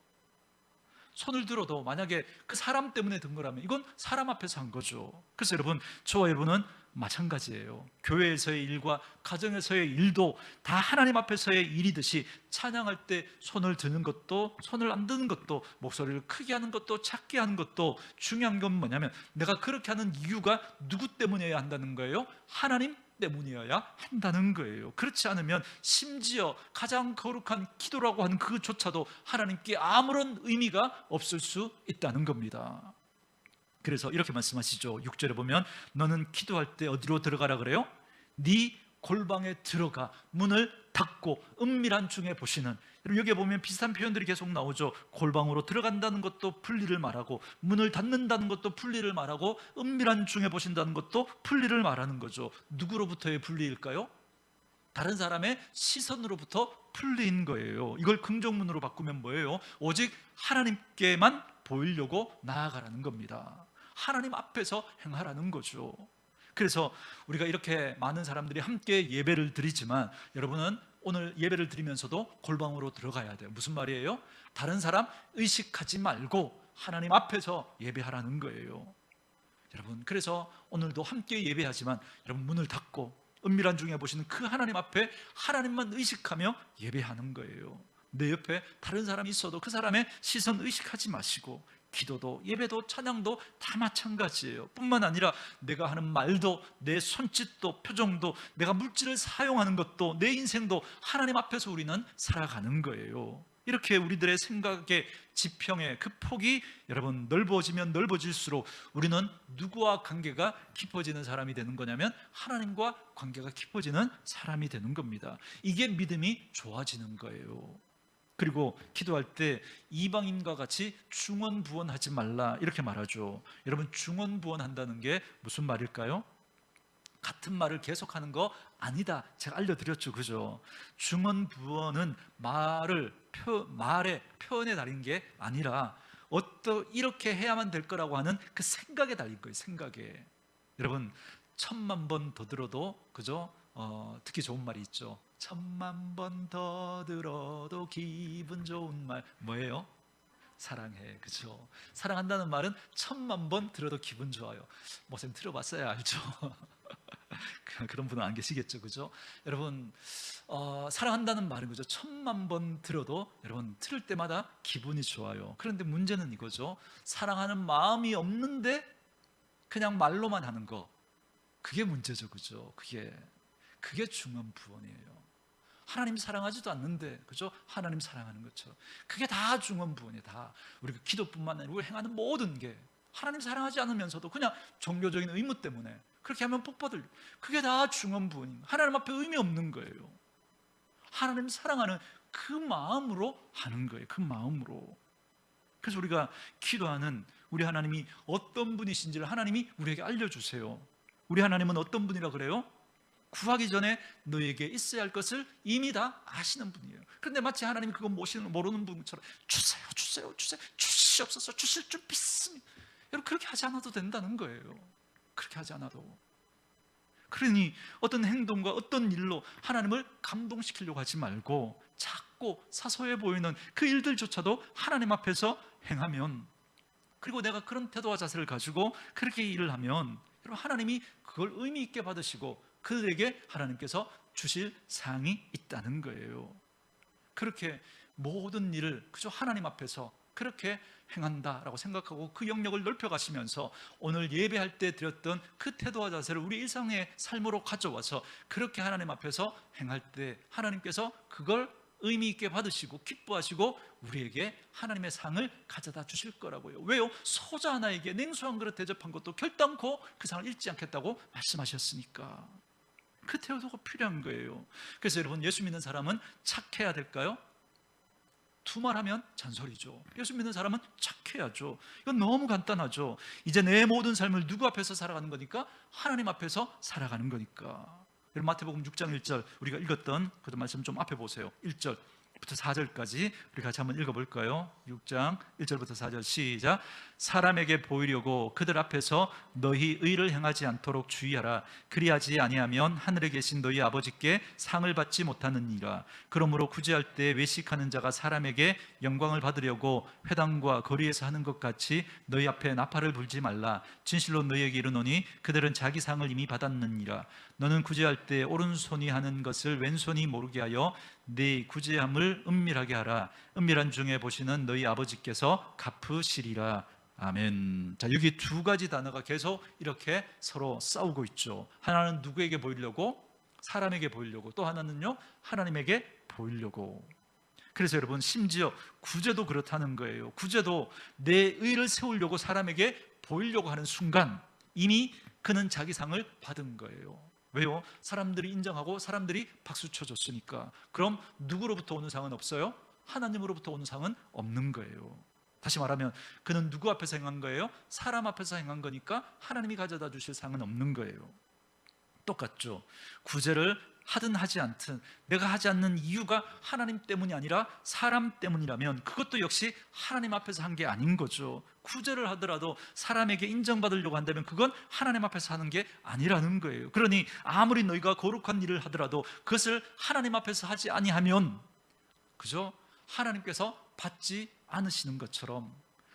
손을 들어도 만약에 그 사람 때문에 든 거라면 이건 사람 앞에서 한 거죠. 그래서 여러분 저와 여러분은 마찬가지예요. 교회에서의 일과 가정에서의 일도 다 하나님 앞에서의 일이듯이 찬양할 때 손을 드는 것도 손을 안 드는 것도 목소리를 크게 하는 것도 작게 하는 것도 중요한 건 뭐냐면 내가 그렇게 하는 이유가 누구 때문이어야 한다는 거예요? 하나님 때문이어야 한다는 거예요. 그렇지 않으면 심지어 가장 거룩한 기도라고 하는 그조차도 하나님께 아무런 의미가 없을 수 있다는 겁니다. 그래서 이렇게 말씀하시죠. 6절에 보면 너는 기도할 때 어디로 들어가라 그래요? 네 골방에 들어가 문을 닫고 은밀한 중에 보시는. 여기에 보면 비슷한 표현들이 계속 나오죠. 골방으로 들어간다는 것도 분리를 말하고 문을 닫는다는 것도 분리를 말하고 은밀한 중에 보신다는 것도 분리를 말하는 거죠. 누구로부터의 분리일까요? 다른 사람의 시선으로부터 풀린 거예요. 이걸 긍정문으로 바꾸면 뭐예요? 오직 하나님께만 보이려고 나아가라는 겁니다. 하나님 앞에서 행하라는 거죠. 그래서 우리가 이렇게 많은 사람들이 함께 예배를 드리지만 여러분은 오늘 예배를 드리면서도 골방으로 들어가야 돼요. 무슨 말이에요? 다른 사람 의식하지 말고 하나님 앞에서 예배하라는 거예요. 여러분, 그래서 오늘도 함께 예배하지만 여러분 문을 닫고 은밀한 중에 보시는 그 하나님 앞에 하나님만 의식하며 예배하는 거예요. 내 옆에 다른 사람이 있어도 그 사람의 시선 의식하지 마시고, 기도도 예배도 찬양도 다 마찬가지예요. 뿐만 아니라 내가 하는 말도, 내 손짓도 표정도, 내가 물질을 사용하는 것도, 내 인생도 하나님 앞에서 우리는 살아가는 거예요. 이렇게 우리들의 생각의 지평의 그 폭이 여러분 넓어지면 넓어질수록 우리는 누구와 관계가 깊어지는 사람이 되는 거냐면 하나님과 관계가 깊어지는 사람이 되는 겁니다. 이게 믿음이 좋아지는 거예요. 그리고 기도할 때 이방인과 같이 중언부언하지 말라 이렇게 말하죠. 여러분, 중언부언한다는 게 무슨 말일까요? 같은 말을 계속하는 거 아니다. 제가 알려드렸죠, 그죠? 중언부언은 말의 표현에 달린 게 아니라 이렇게 해야만 될 거라고 하는 그 생각에 달린 거예요. 생각에. 여러분, 1000만 번 더 들어도, 그죠? 듣기 좋은 말이 있죠. 1000만 번 더 들어도 기분 좋은 말 뭐예요? 사랑해, 그죠? 사랑한다는 말은 1000만 번 들어도 기분 좋아요. 쌤 들어봤어야 알죠. 그런 분은 안 계시겠죠, 그죠? 여러분, 사랑한다는 말은 그죠? 1000만 번 들어도 여러분 들을 때마다 기분이 좋아요. 그런데 문제는 이거죠. 사랑하는 마음이 없는데 그냥 말로만 하는 거, 그게 문제죠, 그죠? 그게 중언부언이에요. 하나님 사랑하지도 않는데, 그죠? 하나님 사랑하는 것처럼. 그게 다 중언부언이에요. 다 우리가 기도뿐만 아니라 우리가 행하는 모든 게 하나님 사랑하지 않으면서도 그냥 종교적인 의무 때문에 그렇게 하면 복 받을, 그게 다 중언부언입니다. 하나님 앞에 의미 없는 거예요. 하나님 사랑하는 그 마음으로 하는 거예요. 그 마음으로. 그래서 우리가 기도하는 우리 하나님이 어떤 분이신지를 하나님이 우리에게 알려주세요. 우리 하나님은 어떤 분이라 그래요? 구하기 전에 너에게 있어야 할 것을 이미 다 아시는 분이에요. 그런데 마치 하나님이 그거 모르는 분처럼 주세요, 주세요, 주세요, 주시옵소서, 주실 줄 믿습니다. 여러분, 그렇게 하지 않아도 된다는 거예요. 그렇게 하지 않아도. 그러니 어떤 행동과 어떤 일로 하나님을 감동시키려고 하지 말고 작고 사소해 보이는 그 일들조차도 하나님 앞에서 행하면, 그리고 내가 그런 태도와 자세를 가지고 그렇게 일을 하면 여러분, 하나님이 그걸 의미 있게 받으시고 그들에게 하나님께서 주실 상이 있다는 거예요. 그렇게 모든 일을 그저 하나님 앞에서 그렇게 행한다라고 생각하고 그 영역을 넓혀가시면서 오늘 예배할 때 드렸던 그 태도와 자세를 우리 일상의 삶으로 가져와서 그렇게 하나님 앞에서 행할 때 하나님께서 그걸 의미 있게 받으시고 기뻐하시고 우리에게 하나님의 상을 가져다 주실 거라고요. 왜요? 소자 하나에게 냉수 한 그릇 대접한 것도 결단코 그 상을 잃지 않겠다고 말씀하셨으니까. 그 태도가 필요한 거예요. 그래서 여러분, 예수 믿는 사람은 착해야 될까요? 두말하면 잔소리죠. 예수 믿는 사람은 착해야죠. 이건 너무 간단하죠. 이제 내 모든 삶을 누구 앞에서 살아가는 거니까? 하나님 앞에서 살아가는 거니까. 여러분, 마태복음 6장 1절 우리가 읽었던 그 말씀 좀 앞에 보세요. 1절부터 4절까지 우리 같이 한번 읽어볼까요? 6장 1절부터 4절 시작. 사람에게 보이려고 그들 앞에서 너희 의를 행하지 않도록 주의하라. 그리하지 아니하면 하늘에 계신 너희 아버지께 상을 받지 못하느니라. 그러므로 구제할 때 외식하는 자가 사람에게 영광을 받으려고 회당과 거리에서 하는 것 같이 너희 앞에 나팔을 불지 말라. 진실로 너희에게 이르노니 그들은 자기 상을 이미 받았느니라. 너는 구제할 때 오른손이 하는 것을 왼손이 모르게 하여 네 구제함을 은밀하게 하라. 은밀한 중에 보시는 너희 아버지께서 갚으시리라. 아멘. 자, 여기 두 가지 단어가 계속 이렇게 서로 싸우고 있죠. 하나는 누구에게 보이려고? 사람에게 보이려고. 또 하나는요, 하나님에게 보이려고. 그래서 여러분, 심지어 구제도 그렇다는 거예요. 구제도 내 의를 세우려고 사람에게 보이려고 하는 순간 이미 그는 자기 상을 받은 거예요. 왜요? 사람들이 인정하고 사람들이 박수 쳐줬으니까. 그럼 누구로부터 오는 상은 없어요? 하나님으로부터 오는 상은 없는 거예요. 다시 말하면 그는 누구 앞에서 행한 거예요? 사람 앞에서 행한 거니까 하나님이 가져다 주실 상은 없는 거예요. 똑같죠. 구제를 하든 하지 않든 내가 하지 않는 이유가 하나님 때문이 아니라 사람 때문이라면 그것도 역시 하나님 앞에서 한 게 아닌 거죠. 구제를 하더라도 사람에게 인정받으려고 한다면 그건 하나님 앞에서 하는 게 아니라는 거예요. 그러니 아무리 너희가 거룩한 일을 하더라도 그것을 하나님 앞에서 하지 아니하면 그죠? 하나님께서 받지 않으시는 것처럼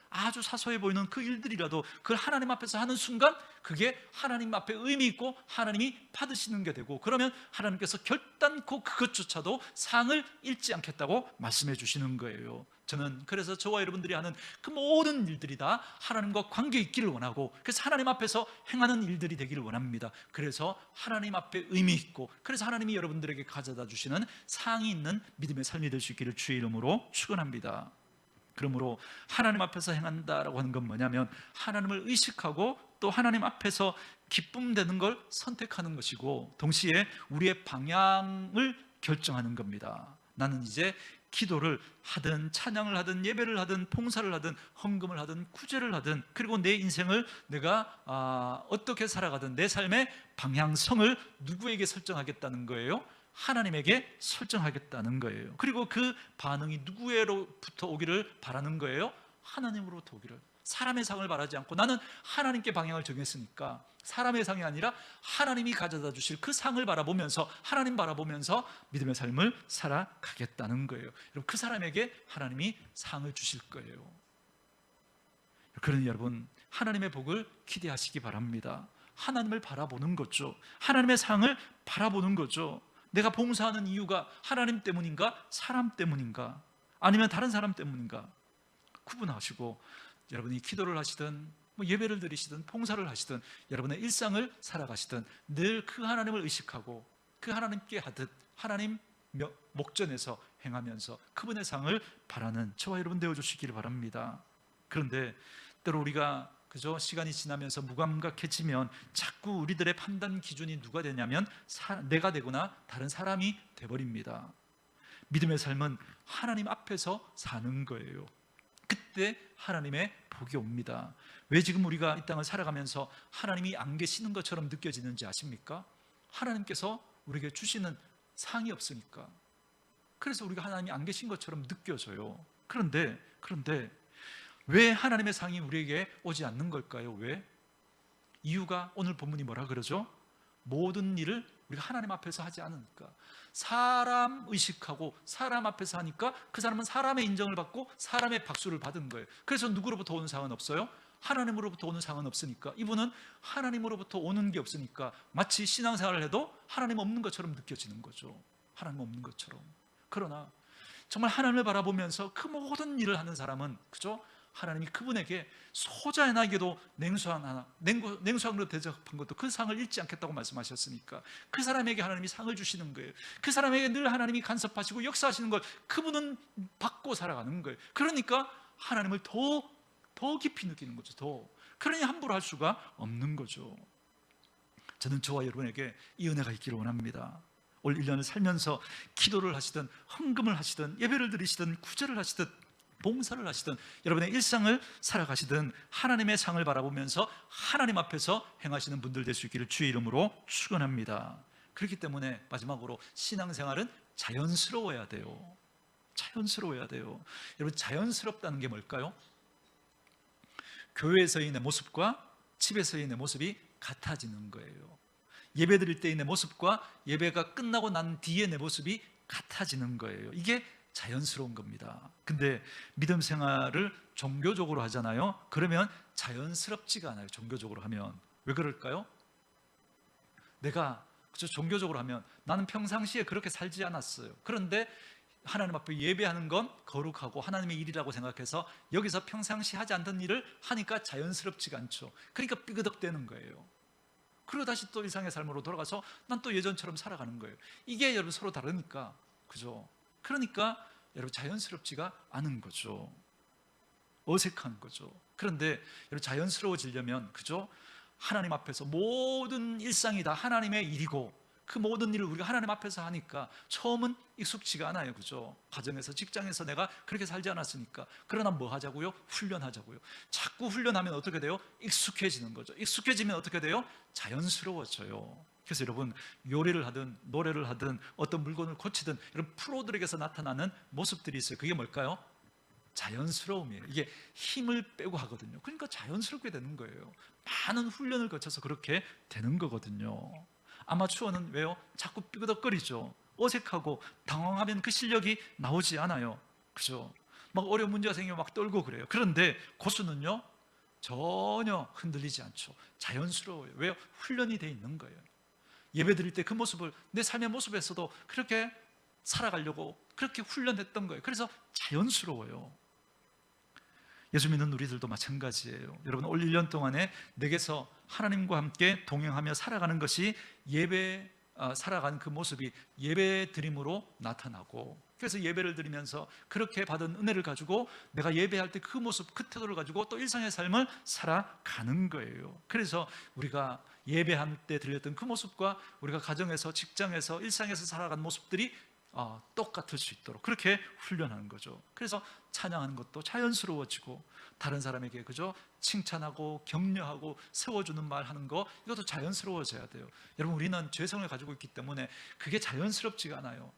아주 사소해 보이는 그 일들이라도 그걸 하나님 앞에서 하는 순간 그게 하나님 앞에 의미 있고 하나님이 받으시는 게 되고, 그러면 하나님께서 결단코 그것조차도 상을 잃지 않겠다고 말씀해 주시는 거예요. 저는 그래서 저와 여러분들이 하는 그 모든 일들이 다 하나님과 관계 있기를 원하고, 그래서 하나님 앞에서 행하는 일들이 되기를 원합니다. 그래서 하나님 앞에 의미 있고, 그래서 하나님이 여러분들에게 가져다 주시는 상이 있는 믿음의 삶이 될 수 있기를 주의 이름으로 축원합니다. 그러므로 하나님 앞에서 행한다라고 하는 건 뭐냐면 하나님을 의식하고 또 하나님 앞에서 기쁨 되는 걸 선택하는 것이고, 동시에 우리의 방향을 결정하는 겁니다. 나는 이제 기도를 하든 찬양을 하든 예배를 하든 봉사를 하든 헌금을 하든 구제를 하든, 그리고 내 인생을 내가 어떻게 살아가든 내 삶의 방향성을 누구에게 설정하겠다는 거예요? 하나님에게 설정하겠다는 거예요. 그리고 그 반응이 누구로부터 오기를 바라는 거예요? 하나님으로부터 오기를. 사람의 상을 바라지 않고 나는 하나님께 방향을 정했으니까 사람의 상이 아니라 하나님이 가져다 주실 그 상을 바라보면서, 하나님 바라보면서 믿음의 삶을 살아가겠다는 거예요. 여러분, 그 사람에게 하나님이 상을 주실 거예요. 그러니 여러분, 하나님의 복을 기대하시기 바랍니다. 하나님을 바라보는 거죠. 하나님의 상을 바라보는 거죠. 내가 봉사하는 이유가 하나님 때문인가? 사람 때문인가? 아니면 다른 사람 때문인가? 구분하시고 여러분이 기도를 하시든 예배를 드리시든 봉사를 하시든 여러분의 일상을 살아가시든 늘 그 하나님을 의식하고 그 하나님께 하듯 하나님 목전에서 행하면서 그분의 상을 바라는 저와 여러분 되어주시기를 바랍니다. 그런데 때로 우리가 그죠? 시간이 지나면서 무감각해지면 자꾸 우리들의 판단 기준이 누가 되냐면 내가 되거나 다른 사람이 돼버립니다. 믿음의 삶은 하나님 앞에서 사는 거예요. 그때 하나님의 복이 옵니다. 왜 지금 우리가 이 땅을 살아가면서 하나님이 안 계시는 것처럼 느껴지는지 아십니까? 하나님께서 우리에게 주시는 상이 없으니까. 그래서 우리가 하나님이 안 계신 것처럼 느껴져요. 그런데 왜 하나님의 상이 우리에게 오지 않는 걸까요? 왜? 이유가 오늘 본문이 뭐라 그러죠? 모든 일을 우리가 하나님 앞에서 하지 않으니까. 사람 의식하고 사람 앞에서 하니까 그 사람은 사람의 인정을 받고 사람의 박수를 받은 거예요. 그래서 누구로부터 오는 상은 없어요? 하나님으로부터 오는 상은 없으니까. 이분은 하나님으로부터 오는 게 없으니까 마치 신앙생활을 해도 하나님 없는 것처럼 느껴지는 거죠. 하나님 없는 것처럼. 그러나 정말 하나님을 바라보면서 그 모든 일을 하는 사람은 그죠? 하나님이 그분에게 소자의 나에게도 냉수함으로 대접한 것도 그 상을 잃지 않겠다고 말씀하셨으니까 그 사람에게 하나님이 상을 주시는 거예요. 그 사람에게 늘 하나님이 간섭하시고 역사하시는 걸 그분은 받고 살아가는 거예요. 그러니까 하나님을 더 깊이 느끼는 거죠. 더. 그러니 함부로 할 수가 없는 거죠. 저는 저와 여러분에게 이 은혜가 있기를 원합니다. 올 1년을 살면서 기도를 하시든 헌금을 하시든 예배를 드리시든 구제를 하시든 봉사를 하시든 여러분의 일상을 살아가시든 하나님의 상을 바라보면서 하나님 앞에서 행하시는 분들 될 수 있기를 주의 이름으로 축원합니다. 그렇기 때문에 마지막으로 신앙생활은 자연스러워야 돼요. 자연스러워야 돼요. 여러분, 자연스럽다는 게 뭘까요? 교회에서의 내 모습과 집에서의 내 모습이 같아지는 거예요. 예배 드릴 때의 내 모습과 예배가 끝나고 난 뒤의 내 모습이 같아지는 거예요. 이게 자연스러운 겁니다. 근데 믿음 생활을 종교적으로 하잖아요. 그러면 자연스럽지가 않아요. 종교적으로 하면. 왜 그럴까요? 내가 종교적으로 하면 나는 평상시에 그렇게 살지 않았어요. 그런데 하나님 앞에 예배하는 건 거룩하고 하나님의 일이라고 생각해서 여기서 평상시 하지 않던 일을 하니까 자연스럽지가 않죠. 그러니까 삐그덕대는 거예요. 그리고 다시 또 일상의 삶으로 돌아가서 난 또 예전처럼 살아가는 거예요. 이게 여러분 서로 다르니까, 그죠? 그러니까 여러분 자연스럽지가 않은 거죠. 어색한 거죠. 그런데 여러분 자연스러워지려면, 그죠? 하나님 앞에서 모든 일상이 다 하나님의 일이고 그 모든 일을 우리가 하나님 앞에서 하니까 처음은 익숙지가 않아요. 그죠? 가정에서, 직장에서 내가 그렇게 살지 않았으니까. 그러나 뭐 하자고요? 훈련하자고요. 자꾸 훈련하면 어떻게 돼요? 익숙해지는 거죠. 익숙해지면 어떻게 돼요? 자연스러워져요. 그래서 여러분, 요리를 하든 노래를 하든 어떤 물건을 고치든 이런 프로들에게서 나타나는 모습들이 있어요. 그게 뭘까요? 자연스러움이에요. 이게 힘을 빼고 하거든요. 그러니까 자연스럽게 되는 거예요. 많은 훈련을 거쳐서 그렇게 되는 거거든요. 아마추어는 왜요? 자꾸 삐그덕거리죠. 어색하고 당황하면 그 실력이 나오지 않아요. 그죠? 막 어려운 문제가 생기면 막 떨고 그래요. 그런데 고수는요, 전혀 흔들리지 않죠. 자연스러워요. 왜요? 훈련이 돼 있는 거예요. 예배 드릴 때 그 모습을 내 삶의 모습에서도 그렇게 살아가려고 그렇게 훈련했던 거예요. 그래서 자연스러워요. 예수 믿는 우리들도 마찬가지예요. 여러분, 올 1년 동안에 내게서 하나님과 함께 동행하며 살아가는 것이 살아가는 그 모습이 예배 드림으로 나타나고, 그래서 예배를 드리면서 그렇게 받은 은혜를 가지고 내가 예배할 때 그 모습, 그 태도를 가지고 또 일상의 삶을 살아가는 거예요. 그래서 우리가 예배할 때 들렸던 그 모습과 우리가 가정에서, 직장에서, 일상에서 살아가는 모습들이 똑같을 수 있도록 그렇게 훈련하는 거죠. 그래서 찬양하는 것도 자연스러워지고, 다른 사람에게 그죠? 칭찬하고 격려하고 세워주는 말 하는 거, 이것도 자연스러워져야 돼요. 여러분, 우리는 죄성을 가지고 있기 때문에 그게 자연스럽지가 않아요.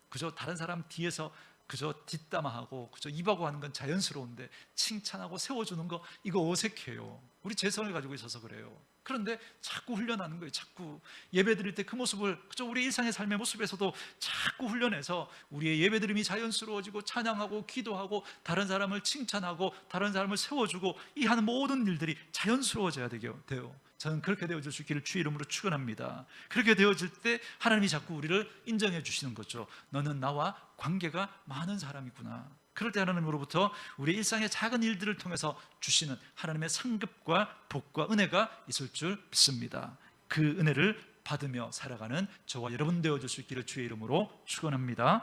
그죠? 다른 사람 뒤에서 그저 뒷담화하고 그저 입하고 하는 건 자연스러운데, 칭찬하고 세워주는 거, 이거 어색해요. 우리 죄성을 가지고 있어서 그래요. 그런데 자꾸 훈련하는 거예요. 자꾸 예배 드릴 때 그 모습을, 그저 우리 일상의 삶의 모습에서도 자꾸 훈련해서 우리의 예배 드림이 자연스러워지고, 찬양하고 기도하고 다른 사람을 칭찬하고 다른 사람을 세워주고, 이 하는 모든 일들이 자연스러워져야 돼요. 저는 그렇게 되어질 수 있기를 주의 이름으로 축원합니다. 그렇게 되어질 때 하나님이 자꾸 우리를 인정해 주시는 거죠. 너는 나와 관계가 많은 사람이구나. 그럴 때 하나님으로부터 우리 일상의 작은 일들을 통해서 주시는 하나님의 상급과 복과 은혜가 있을 줄 믿습니다. 그 은혜를 받으며 살아가는 저와 여러분 되어줄 수 있기를 주의 이름으로 축원합니다.